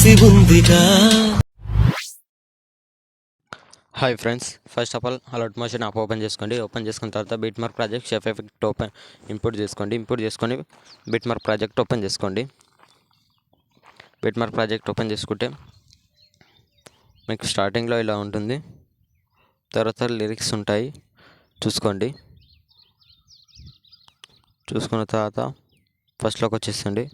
రాసి ఉందిగా. Hi friends, first of all alert motion app open చేసుకోండి. ఓపెన్ చేసుకున్న తర్వాత bit mark project chef effect open import చేసుకొని బిట్ మార్క్ ప్రాజెక్ట్ ఓపెన్ చేసుకోండి. బిట్ మార్క్ ప్రాజెక్ట్ ఓపెన్ చేసుకుంటే మీకు స్టార్టింగ్లో ఇలా ఉంటుంది. తర్వాత లిరిక్స్ ఉంటాయి, చూసుకోండి. చూసుకున్న తర్వాత ఫస్ట్లోకి వచ్చేసండి.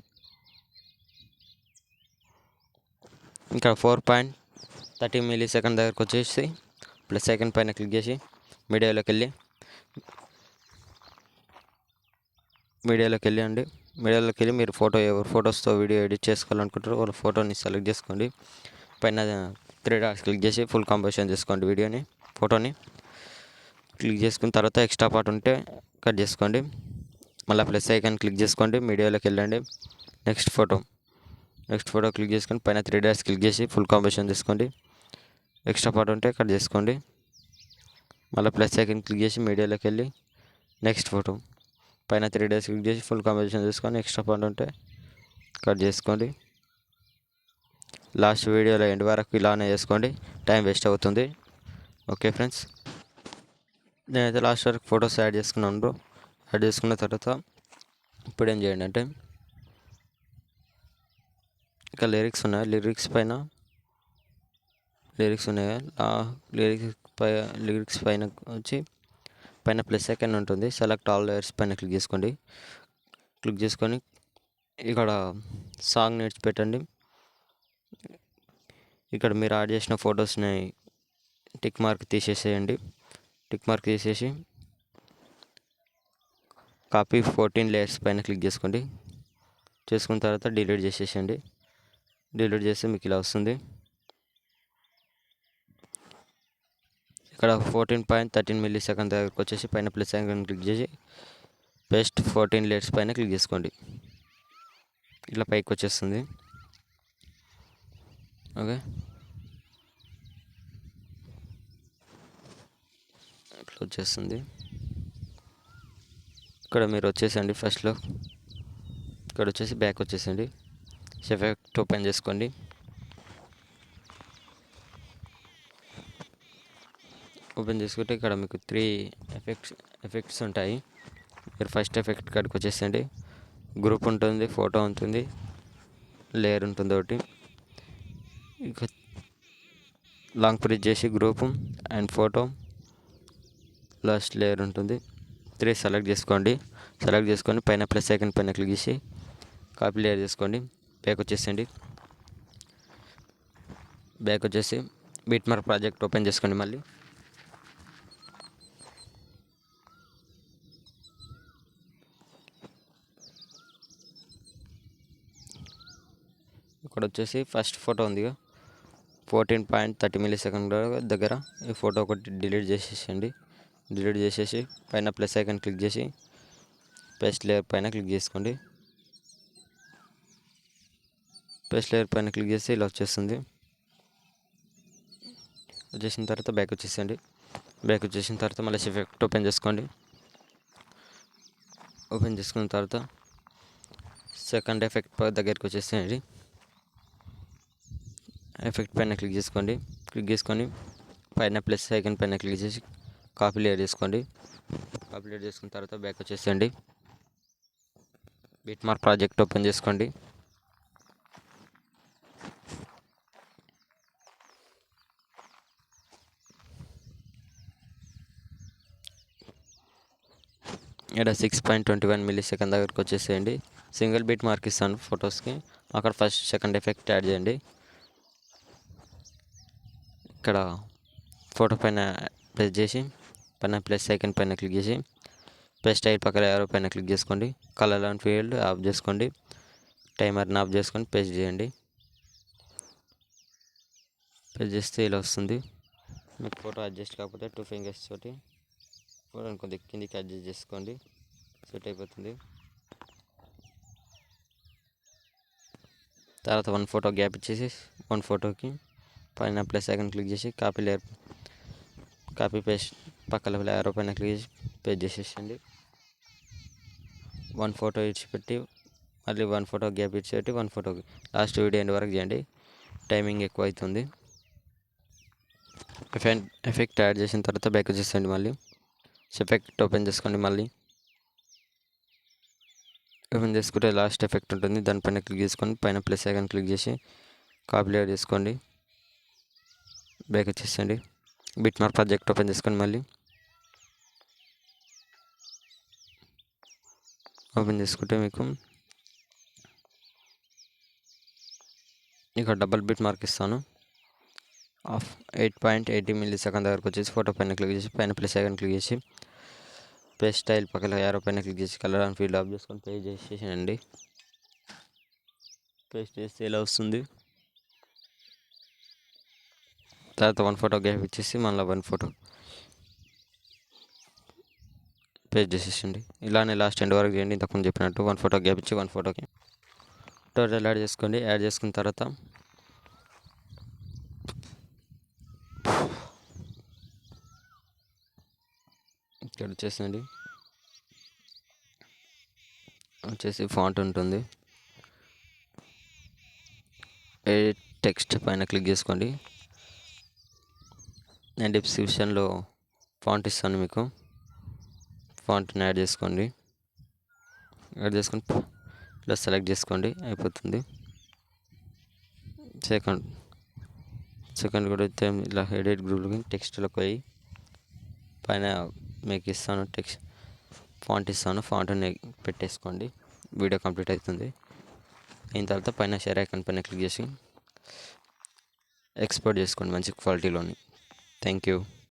ఇంకా 4.30 మిల్లీ సెకండ్ దగ్గరకు వచ్చేసి ప్లస్ సెకండ్ పైన క్లిక్ చేసి మీడియాలోకి వెళ్ళి మీరు ఎవరు ఫొటోస్తో వీడియో ఎడిట్ చేసుకోవాలనుకుంటారో వాళ్ళ ఫోటోని సెలెక్ట్ చేసుకోండి. పైన 3 డాట్స్ క్లిక్ చేసి ఫుల్ కంపోజిషన్ చేసుకోండి. ఫోటోని క్లిక్ చేసుకున్న తర్వాత ఎక్స్ట్రా పార్ట్ ఉంటే కట్ చేసుకోండి. మళ్ళీ ప్లస్ ఐకాన్ క్లిక్ చేసుకోండి, మీడియాలోకి వెళ్ళండి. నెక్స్ట్ ఫోటో క్లిక్ చేసుకొని పైన 3 డాట్స్ క్లిక్ చేసి ఫుల్ కంపోజిషన్ చేసుకోండి. ఎక్స్ట్రా పార్ట్ ఉంటే కట్ చేసుకోండి. మళ్ళీ ప్లస్ ఐకాన్ క్లిక్ చేసి మీడియాలోకి వెళ్ళి నెక్స్ట్ ఫోటో పైన 3 డాట్స్ క్లిక్ చేసి ఫుల్ కంపోజిషన్ చేసుకొని ఎక్స్ట్రా పార్ట్ ఉంటే కట్ చేసుకోండి. లాస్ట్ వీడియోలో ఎండ్ వరకు ఇలానే చేసుకోండి, టైం వేస్ట్ అవుతుంది. ఓకే ఫ్రెండ్స్, నేనైతే లాస్ట్ వరకు ఫొటోస్ యాడ్ చేసుకున్నాను బ్రో. యాడ్ చేసుకున్న తర్వాత ఇప్పుడు ఏం చేయండి అంటే ఇక లిరిక్స్ ఉన్నాయి, లిరిక్స్ పైన వచ్చి పైన ప్లస్ సెకండ్ ఉంటుంది, సెలెక్ట్ ఆల్ లేయర్స్ పైన క్లిక్ చేసుకోండి. క్లిక్ చేసుకొని ఇక్కడ సాంగ్ పెట్టండి. ఇక్కడ మీరు యాడ్ చేసిన ఫొటోస్ని టిక్ మార్క్ తీసేసేయండి. టిక్ మార్క్ తీసేసి కాపీ 14 లేయర్స్ పైన క్లిక్ చేసుకోండి. చేసుకున్న తర్వాత డిలీట్ చేసేసేయండి. డిలీట్ చేస్తే మీకు ఇలా వస్తుంది. ఇక్కడ 14.13 మిల్లీ సెకండ్ దగ్గరకు వచ్చేసి పైన ప్లస్ ఐకాన్ క్లిక్ చేసి పేస్ట్ 14 లేయర్స్ పైన క్లిక్ చేసుకోండి. ఇట్లా పైకి వచ్చేస్తుంది. ఓకే, ఇట్లా వచ్చేస్తుంది. ఇక్కడ మీరు వచ్చేసండి ఫస్ట్లో ఇక్కడ వచ్చేసి బ్యాక్ వచ్చేసండి. షెఫ్ ఎఫెక్ట్ ఓపెన్ చేసుకోండి. ఓపెన్ చేసుకుంటే ఇక్కడ మీకు 3 ఎఫెక్ట్స్ ఉంటాయి. మీరు ఫస్ట్ ఎఫెక్ట్ కాడికి వచ్చేసండి. గ్రూప్ ఉంటుంది, ఫోటో ఉంటుంది, లేయర్ ఉంటుంది ఒకటి. ఇక లాంగ్ ప్రెస్ చేసి group and photo last layer ఉంటుంది. 3 సెలెక్ట్ చేసుకొని పైన ప్లస్ ఐకాన్ పైన క్లిక్ చేసి కాపీ లేయర్ చేసుకోండి. బ్యాక్ వచ్చేసి బిట్ మార్క్ ప్రాజెక్ట్ ఓపెన్ చేసుకోండి. మళ్ళీ ఇక్కడ వచ్చేసి ఫస్ట్ ఫోటో ఉందిగా 14.30 మిల్లీ సెకండ్ దగ్గర ఈ ఫోటో ఒకటి డిలీట్ చేసేసి పైన ప్లస్ ఐకాన్ క్లిక్ చేసి పేస్ట్ లేయర్ పైన క్లిక్ చేసుకోండి. పేస్ట్ లేయర్ పైన క్లిక్ చేసి ఇలా వచ్చేస్తుంది. వచ్చేసిన తర్వాత బ్యాక్ వచ్చేసిన తర్వాత మళ్ళీ ఎఫెక్ట్ ఓపెన్ చేసుకోండి. ఓపెన్ చేసుకున్న తర్వాత సెకండ్ ఎఫెక్ట్ దగ్గరికి వచ్చేసేయండి. ఎఫెక్ట్ పైన క్లిక్ చేసుకొని పైన ప్లస్ ఐకాన్ పైన క్లిక్ చేసి కాపీ లేయర్ చేసుకోండి. కాపీ లేయర్ చేసుకున్న తర్వాత బ్యాక్ వచ్చేసేయండి. బిట్ మార్క్ ప్రాజెక్ట్ ఓపెన్ చేసుకోండి. ఇక్కడ 6.21 మిల్లీ సెకండ్ దగ్గరకు వచ్చేసేయండి. సింగిల్ బిట్ మార్క్ ఇస్తాను ఫొటోస్కి. అక్కడ ఫస్ట్ సెకండ్ ఎఫెక్ట్ యాడ్ చేయండి. ఇక్కడ ఫోటో పైన ప్రెస్ చేసి పైన ప్లస్ ఐకాన్ పైన క్లిక్ చేసి పేస్ట్ స్టైల్ పక్కన యారో పైన క్లిక్ చేసుకోండి. కలర్ అండ్ ఫీల్డ్ ఆఫ్ చేసుకోండి. టైమర్ని ఆఫ్ చేసుకొని పేస్ట్ చేయండి. పేస్ట్ చేస్తే ఇలా వస్తుంది. మీకు ఫోటో అడ్జస్ట్ కాకపోతే 2 ఫింగర్స్ తోటి ఫోటోని కొద్దిగా కిందికి అడ్జస్ట్ చేసుకోండి, సెట్ అయిపోతుంది. తర్వాత 1 ఫోటో గ్యాప్ ఇచ్చేసి 1 ఫోటోకి పైన ప్లస్ ఐకాన్ క్లిక్ చేసి కాపీ పేస్ట్ పక్కన యారో పైన క్లిక్ చేసి పేస్ట్ చేసేసండి. 1 ఫోటో ఇచ్చిపెట్టి మళ్ళీ 1 ఫోటో గ్యాప్ ఇచ్చేటి 1 ఫోటోకి లాస్ట్ వీడియో ఎండ్ వరకు చేయండి. టైమింగ్ ఎక్కువ అవుతుంది. ఎఫెక్ట్ యాడ్ చేసిన తర్వాత బ్యాక్ వచ్చేసండి. మళ్ళీ ఎఫెక్ట్ ఓపెన్ చేసుకోండి. మళ్ళీ ఓపెన్ చేసుకుంటే లాస్ట్ ఎఫెక్ట్ ఉంటుంది, దానిపైన క్లిక్ చేసుకొని పైన ప్లస్ ఐకాన్ క్లిక్ చేసి కాపీ యాడ్ చేసుకోండి. బ్యాక్ వచ్చేసండి. బిట్ మార్క్ ప్రాజెక్ట్ ఓపెన్ చేసుకొని మళ్ళీ ఓపెన్ చేసుకుంటే మీకు ఇక్కడ డబల్ బిట్ మార్క్ ఇస్తాను. 8.80 మిల్లీ సెకండ్ దగ్గరకు వచ్చేసి ఫోటో పైన క్లిక్ చేసి పైన ప్లస్ ఐకాన్ క్లిక్ చేసి పేస్ట్ స్టైల్ పక్కన యారో పైన క్లిక్ చేసి కలర్ అండ్ ఫీల్డ్ ఆఫ్ చేసుకొని పేస్ట్ చేసేయండి. పేస్ట్ చేస్తే ఇలా వస్తుంది. తర్వాత 1 ఫోటో గ్యాప్ ఇచ్చేసి మళ్ళీ 1 ఫోటో పేస్ట్ చేసేసండి. ఇలానే లాస్ట్ ఎండ్ వరకు చేయండి. ఇంతకుముందు చెప్పినట్టు 1 ఫోటో గ్యాప్ ఇచ్చి 1 ఫోటోకి టోటల్ యాడ్ చేసుకోండి. యాడ్ చేసుకున్న తర్వాత ఇక్కడ వచ్చేసి ఫాంట్ ఉంటుంది. ఎడిట్ టెక్స్ట్ పైన క్లిక్ చేసుకోండి. నేను డిస్క్రిప్షన్లో ఫాంట్ ఇస్తాను మీకు. ఫాంట్ని యాడ్ చేసుకోండి. యాడ్ చేసుకొని ఇలా సెలెక్ట్ చేసుకోండి, అయిపోతుంది. సెకండ్ కూడా అయితే ఇలా ఎడిట్ గ్రూప్కి టెక్స్ట్లోకి పోయి పైన మీకు ఇస్తాను టెక్స్ట్ ఫాంట్ ఇస్తాను. ఫాంట్ని పెట్టేసుకోండి. వీడియో కంప్లీట్ అవుతుంది. అయిన తర్వాత పైన షేర్ ఐకాన్ పైన క్లిక్ చేసి ఎక్స్పోర్ట్ చేసుకోండి మంచి క్వాలిటీలోని. Thank you.